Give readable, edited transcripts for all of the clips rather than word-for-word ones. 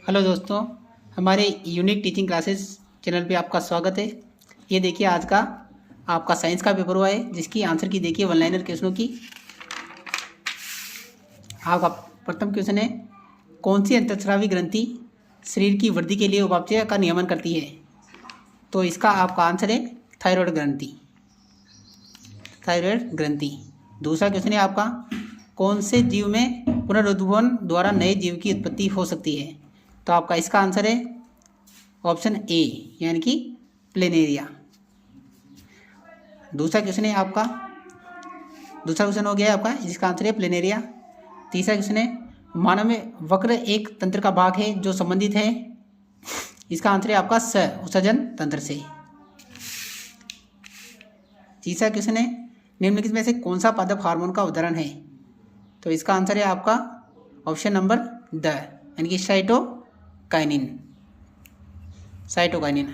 Hello दोस्तों, हमारे unique teaching classes channel पे आपका स्वागत है। ये देखिए आज का आपका साइंस का पेपर हुआ है, जिसकी आंसर की देखिए वन लाइनर क्वेश्चनों की। आपका प्रथम क्वेश्चन है, कौन सी अंतःस्रावी ग्रंथि शरीर की वृद्धि के लिए उपापचय का नियमन करती है? तो इसका आपका आंसर है थायराइड ग्रंथि। थायराइड ग्रंथि। दूसरा क्वेश्चन है आपका, कौन से जीव में पुनरुद्भवन द्वारा नए जीव की उत्पत्ति हो सकती है? तो आपका इसका आंसर है ऑप्शन ए, यानी कि प्लेनेरिया। दूसरा क्वेश्चन है आपका, दूसरा क्वेश्चन हो गया आपका, जिसका आंसर है प्लेनेरिया। तीसरा क्वेश्चन है, मानव में वक्र एक तंत्र का भाग है जो संबंधित है। इसका आंसर है आपका उत्सर्जन तंत्र से। तीसरा क्वेश्चन है, निम्नलिखित में से कौन सा पादप हार्मोन का उदाहरण है? तो इसका आंसर है आपका ऑप्शन नंबर द, यानी कि साइटोकाइनिन। साइटोकाइनिन।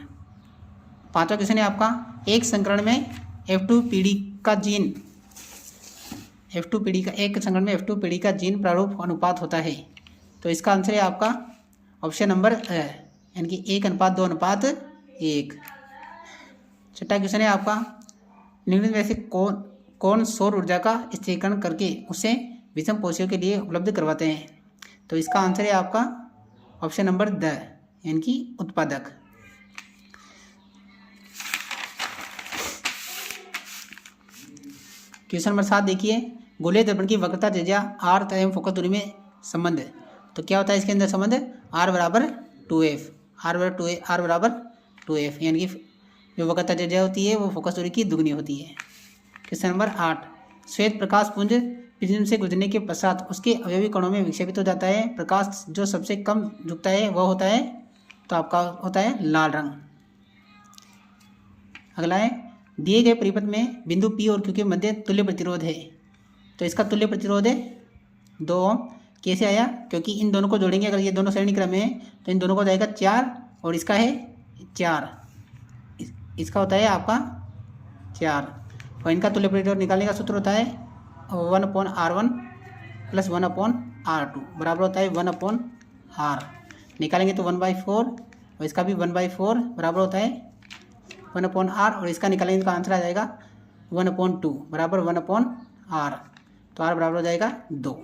पांचवा क्वेश्चन है आपका, एक संकरण में F2 पीढ़ी का जीन प्रारूप अनुपात होता है। तो इसका आंसर है आपका ऑप्शन नंबर यानी कि 1:2:1। छठा क्वेश्चन है आपका, निम्नलिखित में से कौन सौर ऊर्जा का स्थिरीकरण करके उसे विषम पोषियों के लिए उपलब्ध करवाते हैं? तो इसका आंसर है आपका ऑप्शन नंबर द, यानी कि उत्पादक। क्वेश्चन नंबर 7 देखिए, गोलीय दर्पण की वक्रता त्रिज्या r तथा एवं फोकस दूरी में संबंध। तो क्या होता है इसके अंदर संबंध? r बराबर 2f। r बराबर 2f, यानी कि जो वक्रता त्रिज्या होती है वो फोकस दूरी की दुगनी होती है। क्वेश्चन नंबर 8, श्वेत प्रकाश पुंज प्रिज्म से गुजरने के पश्चात उसके अवयवी कणों में विक्षेपित हो जाता है। प्रकाश जो सबसे कम झुकता है वह होता है, तो आपका होता है लाल रंग। अगला है, दिए गए परिपथ में बिंदु P और Q के मध्य तुल्य प्रतिरोध है। तो इसका तुल्य प्रतिरोध है 2 ओम। कैसे आया? क्योंकि इन दोनों को जोड़ेंगे, अगर ये दोनों श्रेणी क्रम में है तो इन दोनों को जाएगा 4 और इसका है 4, इसका होता है आपका 4। और इनका तुल्य प्रतिरोध निकालने का सूत्र होता है 1/r1 प्लस 1/r2 बराबर होता है 1/r। निकालेंगे तो 1/4 और इसका भी 1/4 बराबर होता है 1/r, और इसका निकालेंगे तो आंसर आ जाएगा 1/2 बराबर 1/r। तो r बराबर हो जाएगा 2।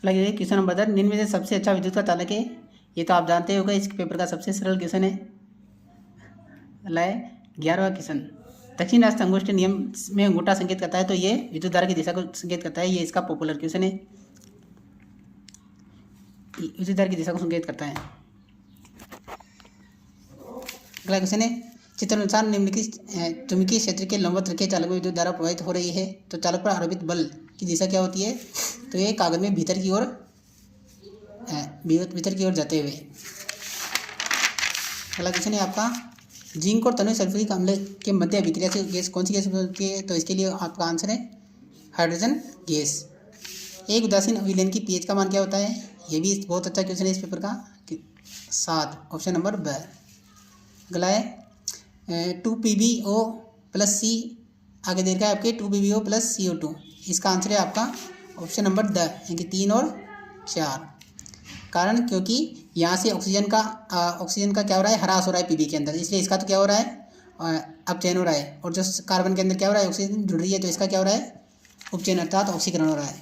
लगे क्वेश्चन नंबर 10, निम्न में से सबसे अच्छा विद्युत का चालक है। ये तो आप जानते होगा, इस पेपर का सबसे सरल क्वेश्चन है। लाए 11वां क्वेश्चन, दक्षिण हस्त अंगुष्ठ नियम में अंगूठा संकेत करता है, तो ये विद्युत धारा की दिशा को संकेत करता है। ये इसका पॉपुलर क्वेश्चन है, विद्युत धारा की दिशा को संकेत करता है। अगला क्वेश्चन है, चित्र अनुसार निम्नलिखित चुंबकीय क्षेत्र के लंबवत रखे चालक में विद्युत धारा प्रवाहित हो रही है, तो चालक पर आरोपित बल की दिशा क्या होती है? तो ये कागज में भीतर की ओर जाते हुए। अगला क्वेश्चन है आपका, जिंक और तनु सल्फ्यूरिक अम्ल के मध्य अभिक्रिया से गैस कौन सी गैस बनती है? तो इसके लिए आपका आंसर है हाइड्रोजन गैस। एक उदासीन अभिलयन की पीएच का मान क्या होता है? ये भी बहुत अच्छा क्वेश्चन है इस पेपर का। 7, ऑप्शन नंबर ब। अगला है 2PbO प्लस C, आगे दे रखा है आपके 2PbO प्लस CO2। इसका आंसर है आपका ऑप्शन नंबर द, यानी कि 3 और 4। कारण क्योंकि यहाँ से ऑक्सीजन का क्या हो रहा है? ह्रास हो रहा है पीबी के अंदर, इसलिए इसका तो क्या हो रहा है? अपचयन हो रहा है। और जो कार्बन के अंदर क्या हो रहा है? ऑक्सीजन जुड़ रही है, तो इसका क्या हो रहा है? उपचयन अर्थात ऑक्सीकरण हो रहा है।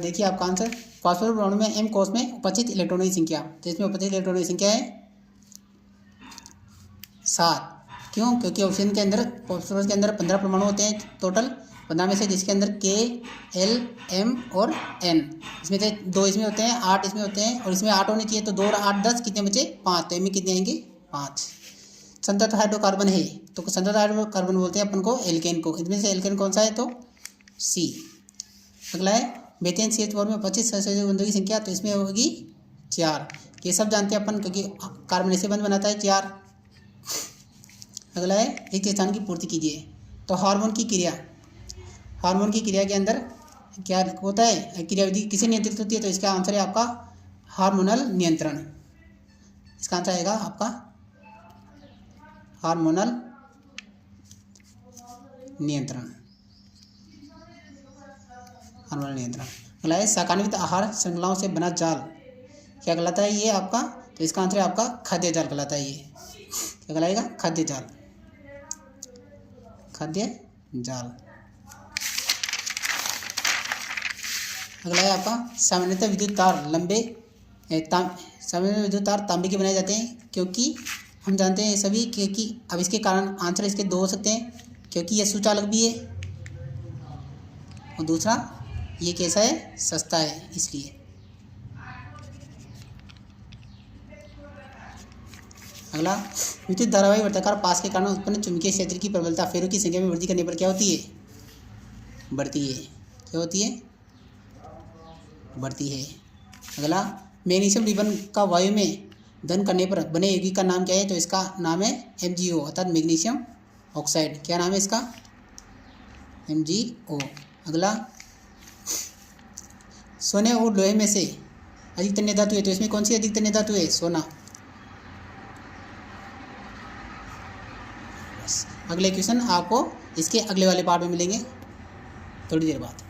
देखिए आपका आंसर, फास्फोरस परमाणु में M कोष में उपस्थित इलेक्ट्रॉनों की संख्या, तो इसमें उपस्थित इलेक्ट्रॉनों की संख्या है 7। क्यों? क्योंकि ऑक्सीजन के अंदर, फास्फोरस के अंदर 15 परमाणु होते हैं टोटल, 15 में से, जिसके अंदर K, L, M और N, इसमें से 2 इसमें होते हैं, 8 इसमें होते हैं, और इसमें 8 होने चाहिए, तो 2 और 8 10, कितने बचे? 5। तो इनमें कितने आएंगे? 5। संतत हाइड्रोकार्बन है, तो संतत हाइड्रोकार्बन बोलते हैं अपन को एल्केन को। इसमें से एल्केन कौन सा है? तो C। अगला है मेथेन CH4 में 25 सहसंयोजक बंधों की संख्या, तो इसमें होगी 4। ये सब जानते हैं अपन, क्योंकि कार्बन ऐसे बंध बनाता है 4। अगला है रिक्त स्थान की पूर्ति कीजिए। तो हार्मोन की क्रिया के अंदर क्या होता है? क्रियाविधि किसे नियंत्रित होती है? तो इसका आंसर है आपका हार्मोनल नियंत्रण। इसका आंसर आएगा आपका हार्मोनल नियंत्रण। हार्मोनल नियंत्रण। अगला है शाकान्वित आहार श्रृंखलाओं से बना जाल, क्या कहलाता है ये आपका? तो इसका आंसर है आपका खाद्य जाल कहलाता है ये। क्या कहलाएगा? खाद्य जाल, खाद्य जाल। अगला है आपका सामान्यतः विद्युत तार लंबे सामान्य विद्युत तार तांबे के बनाए जाते हैं, क्योंकि हम जानते हैं सभी कि अब इसके कारण आंसर इसके दो हो सकते हैं, क्योंकि यह सुचालक भी है और दूसरा ये कैसा है? सस्ता है, इसलिए। अगला विद्युत धारावाही वर्ताकार पास के कारण उत्पन्न चुंबकीय क्षेत्र की प्रबलता फेरों की संख्या में वृद्धि करने पर क्या होती है? बढ़ती है। क्या होती है? बढ़ती है। अगला मैग्नीशियम रिबन का वायु में दहन करने पर बने यौगिक का नाम क्या है? तो इसका नाम है MgO अर्थात मैग्नीशियम ऑक्साइड। क्या नाम है इसका? MgO। अगला सोने और लोहे में से अधिक तन्य धातु है, तो इसमें कौन सी अधिक तन्य धातु है? सोना। अगले क्वेश्चन आपको इसके अगले वाले पार्ट में मिलेंगे थोड़ी देर बाद।